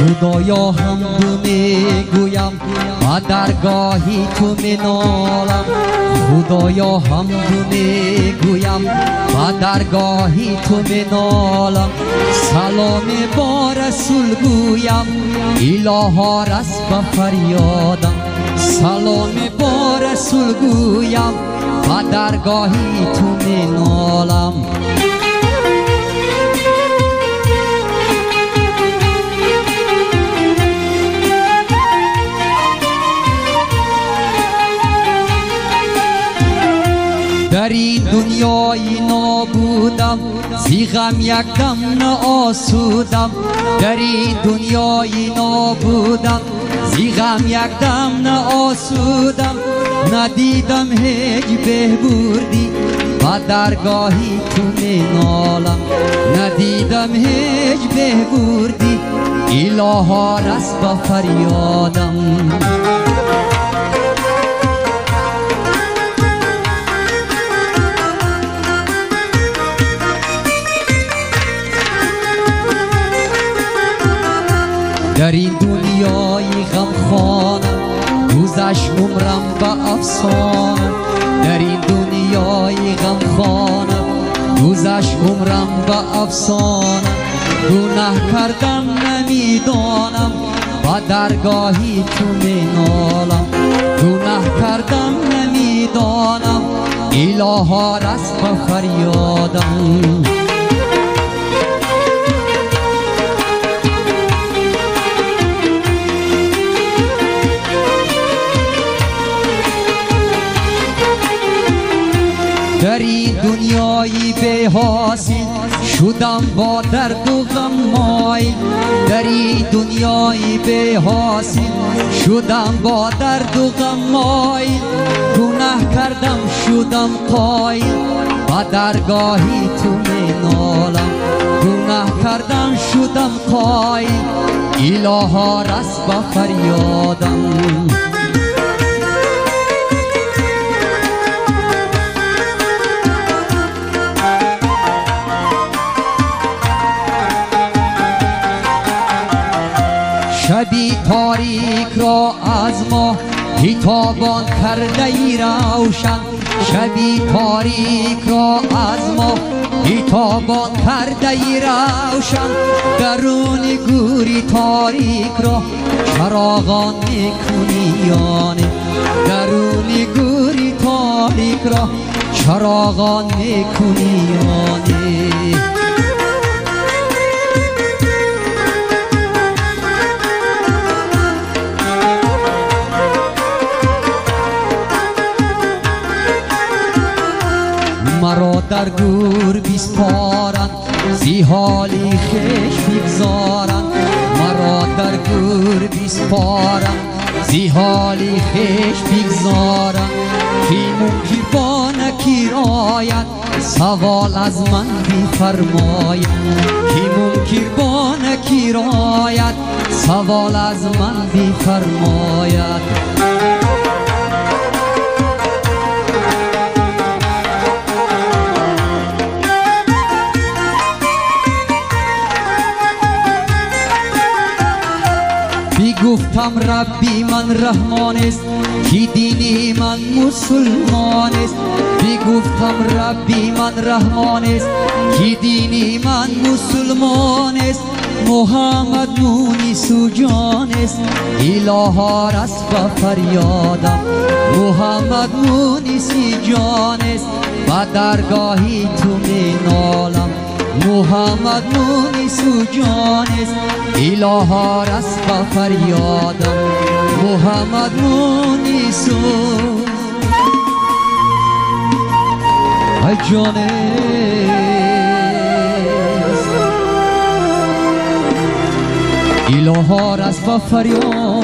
خدایا حمد میگویم و درگاهی تو مینالم خدایا حمد میگویم و درگاهی تو مینالم سلام با رسول گویم الها رس به فریادم سلام با رسول گویم و درگاهی تو مینالم در این دنیای نابودم زی غم یک دم نه آسودم در این دنیای نابودم زی غم یک دم نه آسودم ندیدم هیچ بهبودی و درگاهی تو مینالم ندیدم هیچ بهبودی الها رس به فریادم در این دنیای غمخانم گذشت عمرم به افسانه در این دنیای غمخانم گذشت عمرم به افسانه گناه کردم نمیدانم و درگاهی تو مینالم گناه کردم نمیدانم الها رس به فریادم در این دنیای بی حاصل شدم با درد و غم مایل در این دنیای بی حاصل شدم با درد و غم مایل گناه کردم شدم قایل و درگاهی تو مینالم گناه کردم شدم قایل الها رس به فریادم شبی تاریک را از ما هیتابان کرده ای روشن شبی تاریک را از ما هیتابان کرده ای روشن درون گوری تاریک را چراغان میکنی یانه درون گوری تاریک را چراغان میکنی یانه مرا در گور بیسپارند زی حالی خویش بگذارند مرا در گور بیسپارند زی حالی خویش بگذارند کی ممکن با نکیر آید سوال از من بفرماید کی ممکن با نکیر آید سوال از من بفرماید گفتم ربی من رحمان است کی دینی من مسلمان است گفتم ربی من رحمان است کی دینی من مسلمان است محمد مونس و جان است الها رس به فریادم محمد مونس جان است و درگاهی تو مینالم محمد مونس و جان است الها رس به فریادم محمد مونس جان است الها رس به فریادم